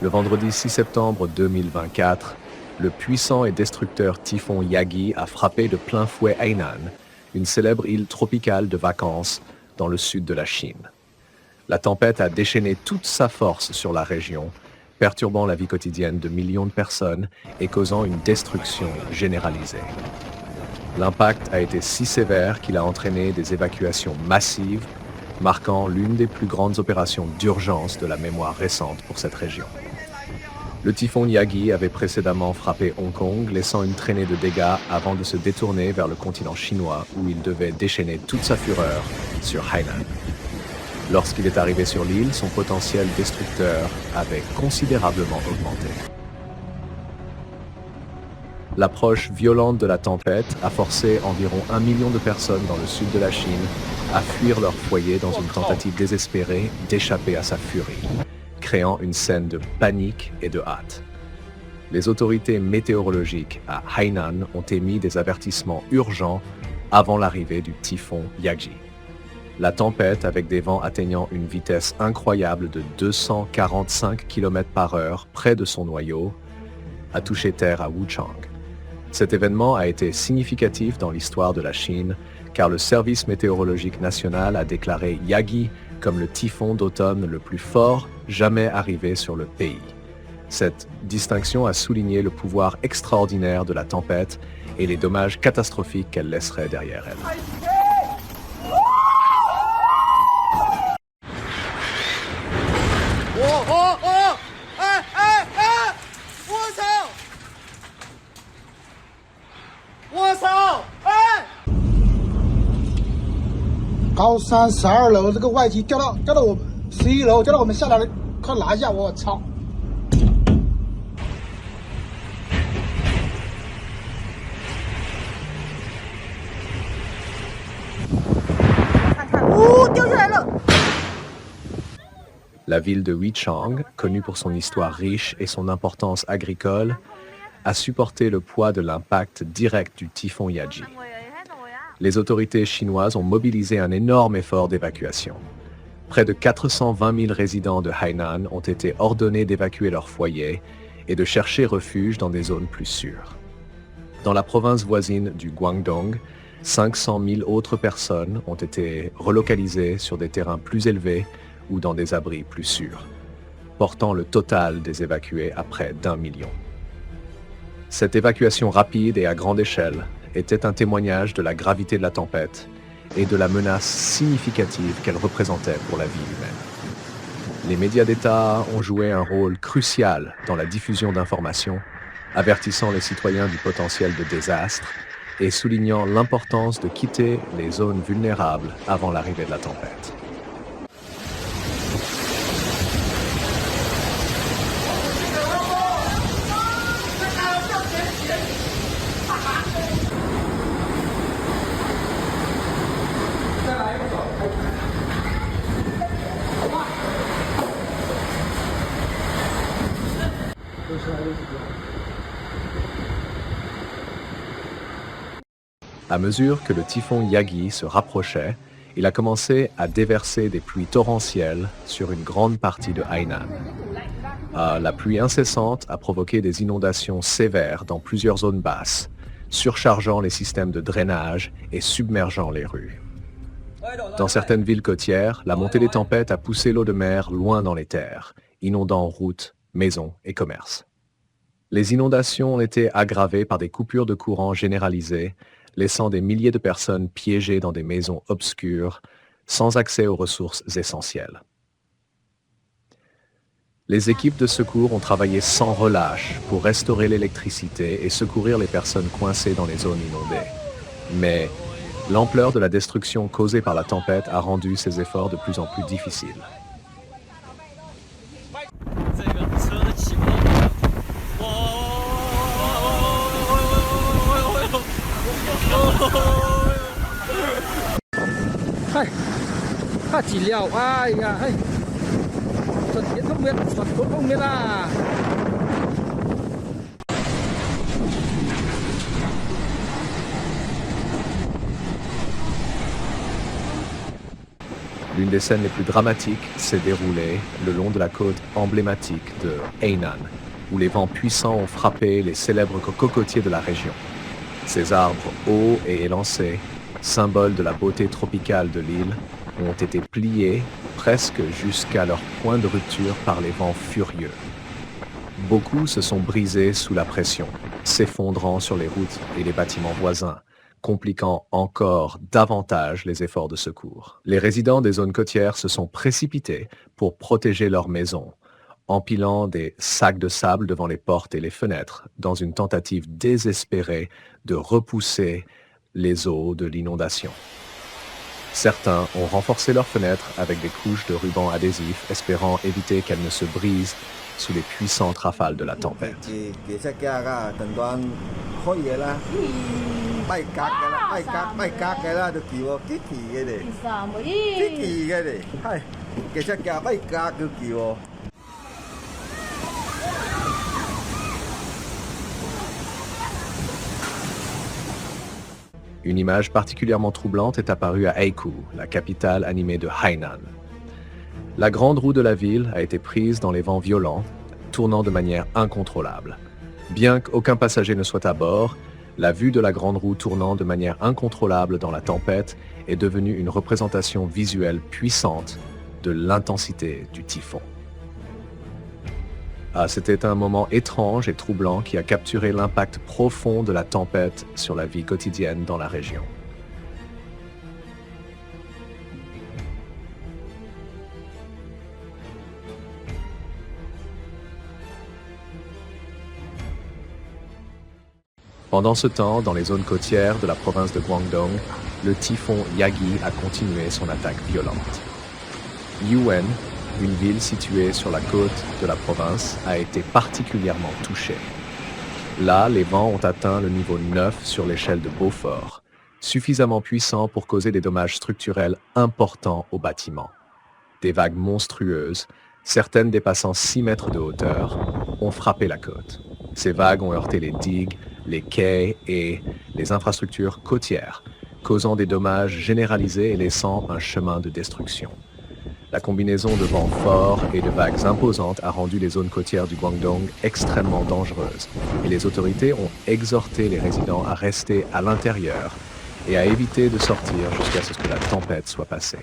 Le vendredi 6 septembre 2024, le puissant et destructeur typhon Yagi a frappé de plein fouet Hainan, une célèbre île tropicale de vacances dans le sud de la Chine. La tempête a déchaîné toute sa force sur la région, perturbant la vie quotidienne de millions de personnes et causant une destruction généralisée. L'impact a été si sévère qu'il a entraîné des évacuations massives, marquant l'une des plus grandes opérations d'urgence de la mémoire récente pour cette région. Le typhon Yagi avait précédemment frappé Hong Kong, laissant une traînée de dégâts avant de se détourner vers le continent chinois où il devait déchaîner toute sa fureur sur Hainan. Lorsqu'il est arrivé sur l'île, son potentiel destructeur avait considérablement augmenté. L'approche violente de la tempête a forcé environ 1 million de personnes dans le sud de la Chine à fuir leur foyer dans une tentative désespérée d'échapper à sa furie, créant une scène de panique et de hâte. Les autorités météorologiques à Hainan ont émis des avertissements urgents avant l'arrivée du typhon Yagi. La tempête, avec des vents atteignant une vitesse incroyable de 245 km/h près de son noyau, a touché terre à Wuchang. Cet événement a été significatif dans l'histoire de la Chine, car le service météorologique national a déclaré Yagi comme le typhon d'automne le plus fort jamais arrivé sur le pays. Cette distinction a souligné le pouvoir extraordinaire de la tempête et les dommages catastrophiques qu'elle laisserait derrière elle.高三12楼这个外机掉到我11楼，掉到我们下来了，快拿一下！我操！掉下来了！ La ville de Wuchang, connue pour son histoire riche et son importance agricole, a supporté le poids de l'impact direct du typhon Yagi. Les autorités chinoises ont mobilisé un énorme effort d'évacuation. Près de 420 000 résidents de Hainan ont été ordonnés d'évacuer leur foyer et de chercher refuge dans des zones plus sûres. Dans la province voisine du Guangdong, 500 000 autres personnes ont été relocalisées sur des terrains plus élevés ou dans des abris plus sûrs, portant le total des évacués à près d'1 million. Cette évacuation rapide et à grande échelle était un témoignage de la gravité de la tempête et de la menace significative qu'elle représentait pour la vie humaine. Les médias d'État ont joué un rôle crucial dans la diffusion d'informations, avertissant les citoyens du potentiel de désastre et soulignant l'importance de quitter les zones vulnérables avant l'arrivée de la tempête. À mesure que le typhon Yagi se rapprochait, il a commencé à déverser des pluies torrentielles sur une grande partie de Hainan. La pluie incessante a provoqué des inondations sévères dans plusieurs zones basses, surchargeant les systèmes de drainage et submergeant les rues. Dans certaines villes côtières, la montée des tempêtes a poussé l'eau de mer loin dans les terres, inondant routes, maisons et commerces. Les inondations ont été aggravées par des coupures de courant généralisées, laissant des milliers de personnes piégées dans des maisons obscures, sans accès aux ressources essentielles. Les équipes de secours ont travaillé sans relâche pour restaurer l'électricité et secourir les personnes coincées dans les zones inondées. Mais l'ampleur de la destruction causée par la tempête a rendu ces efforts de plus en plus difficiles. L'une des scènes les plus dramatiques s'est déroulée le long de la côte emblématique de Hainan, où les vents puissants ont frappé les célèbres cocotiers de la région. Ces arbres hauts et élancés, symboles de la beauté tropicale de l'île, ont été pliés presque jusqu'à leur point de rupture par les vents furieux. Beaucoup se sont brisés sous la pression, s'effondrant sur les routes et les bâtiments voisins, compliquant encore davantage les efforts de secours. Les résidents des zones côtières se sont précipités pour protéger leurs maisons, empilant des sacs de sable devant les portes et les fenêtres, dans une tentative désespérée de repousser les eaux de l'inondation. Certains ont renforcé leurs fenêtres avec des couches de ruban adhésif, espérant éviter qu'elles ne se brisent sous les puissantes rafales de la tempête. Une image particulièrement troublante est apparue à Haikou, la capitale animée de Hainan. La grande roue de la ville a été prise dans les vents violents, tournant de manière incontrôlable. Bien qu'aucun passager ne soit à bord, la vue de la grande roue tournant de manière incontrôlable dans la tempête est devenue une représentation visuelle puissante de l'intensité du typhon. C'était un moment étrange et troublant qui a capturé l'impact profond de la tempête sur la vie quotidienne dans la région. Pendant ce temps, dans les zones côtières de la province de Guangdong, le typhon Yagi a continué son attaque violente. Yuen, une ville située sur la côte de la province, a été particulièrement touchée. Là, les vents ont atteint le niveau 9 sur l'échelle de Beaufort, suffisamment puissant pour causer des dommages structurels importants aux bâtiments. Des vagues monstrueuses, certaines dépassant 6 mètres de hauteur, ont frappé la côte. Ces vagues ont heurté les digues, les quais et les infrastructures côtières, causant des dommages généralisés et laissant un chemin de destruction. La combinaison de vents forts et de vagues imposantes a rendu les zones côtières du Guangdong extrêmement dangereuses, et les autorités ont exhorté les résidents à rester à l'intérieur et à éviter de sortir jusqu'à ce que la tempête soit passée.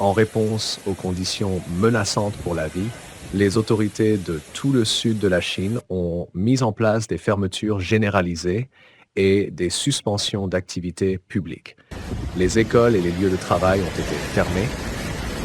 En réponse aux conditions menaçantes pour la vie, les autorités de tout le sud de la Chine ont mis en place des fermetures généralisées et des suspensions d'activités publiques. Les écoles et les lieux de travail ont été fermés,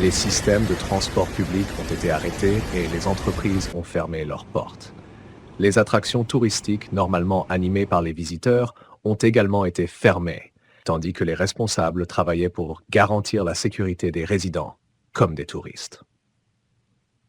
les systèmes de transport public ont été arrêtés et les entreprises ont fermé leurs portes. Les attractions touristiques, normalement animées par les visiteurs, ont également été fermées, tandis que les responsables travaillaient pour garantir la sécurité des résidents comme des touristes.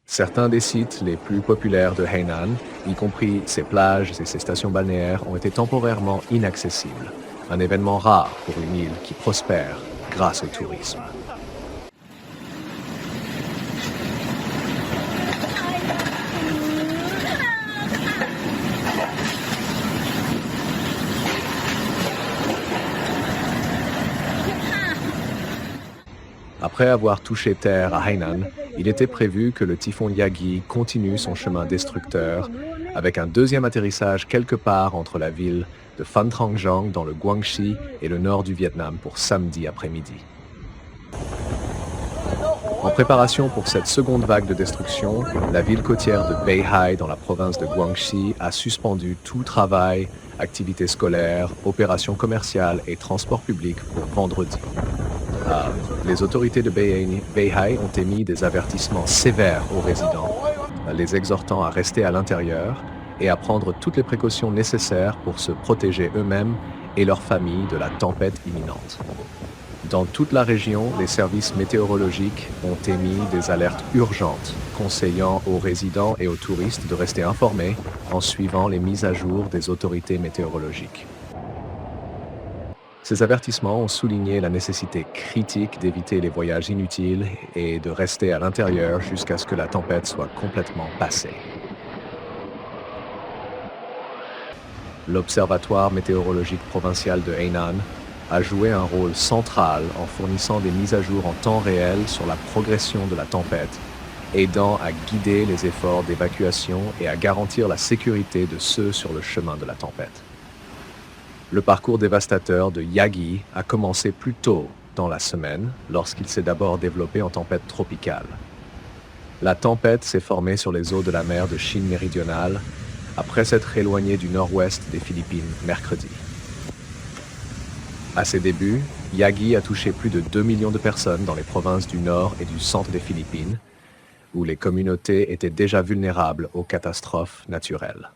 Certains des sites les plus populaires de Hainan, y compris ses plages et ses stations balnéaires, ont été temporairement inaccessibles, un événement rare pour une île qui prospère grâce au tourisme. Après avoir touché terre à Hainan, il était prévu que le typhon Yagi continue son chemin destructeur avec un deuxième atterrissage quelque part entre la ville de Phan Trang Giang dans le Guangxi et le nord du Vietnam pour samedi après-midi. En préparation pour cette seconde vague de destruction, la ville côtière de Beihai dans la province de Guangxi a suspendu tout travail, activités scolaires, opérations commerciales et transports publics pour vendredi. Les autorités de Beihai ont émis des avertissements sévères aux résidents, les exhortant à rester à l'intérieur et à prendre toutes les précautions nécessaires pour se protéger eux-mêmes et leurs familles de la tempête imminente. Dans toute la région, les services météorologiques ont émis des alertes urgentes, conseillant aux résidents et aux touristes de rester informés en suivant les mises à jour des autorités météorologiques. Ces avertissements ont souligné la nécessité critique d'éviter les voyages inutiles et de rester à l'intérieur jusqu'à ce que la tempête soit complètement passée. L'Observatoire météorologique provincial de Hainan a joué un rôle central en fournissant des mises à jour en temps réel sur la progression de la tempête, aidant à guider les efforts d'évacuation et à garantir la sécurité de ceux sur le chemin de la tempête. Le parcours dévastateur de Yagi a commencé plus tôt dans la semaine, lorsqu'il s'est d'abord développé en tempête tropicale. La tempête s'est formée sur les eaux de la mer de Chine méridionale, après s'être éloignée du nord-ouest des Philippines mercredi. À ses débuts, Yagi a touché plus de 2 millions de personnes dans les provinces du nord et du centre des Philippines, où les communautés étaient déjà vulnérables aux catastrophes naturelles.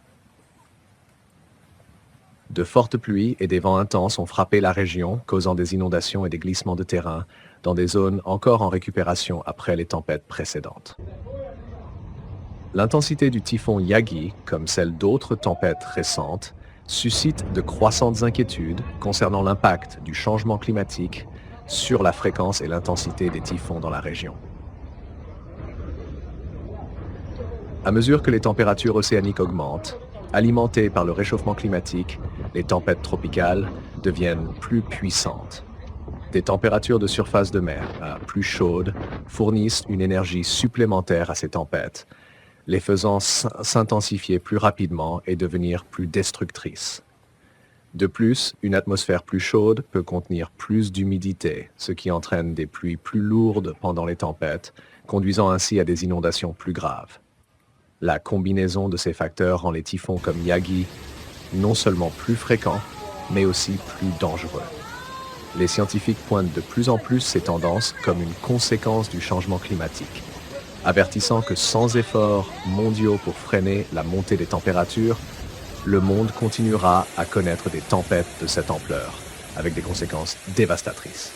De fortes pluies et des vents intenses ont frappé la région, causant des inondations et des glissements de terrain dans des zones encore en récupération après les tempêtes précédentes. L'intensité du typhon Yagi, comme celle d'autres tempêtes récentes, suscite de croissantes inquiétudes concernant l'impact du changement climatique sur la fréquence et l'intensité des typhons dans la région. À mesure que les températures océaniques augmentent, alimentées par le réchauffement climatique, les tempêtes tropicales deviennent plus puissantes. Des températures de surface de mer plus chaudes fournissent une énergie supplémentaire à ces tempêtes, les faisant s'intensifier plus rapidement et devenir plus destructrices. De plus, une atmosphère plus chaude peut contenir plus d'humidité, ce qui entraîne des pluies plus lourdes pendant les tempêtes, conduisant ainsi à des inondations plus graves. La combinaison de ces facteurs rend les typhons comme Yagi non seulement plus fréquents, mais aussi plus dangereux. Les scientifiques pointent de plus en plus ces tendances comme une conséquence du changement climatique, avertissant que sans efforts mondiaux pour freiner la montée des températures, le monde continuera à connaître des tempêtes de cette ampleur, avec des conséquences dévastatrices.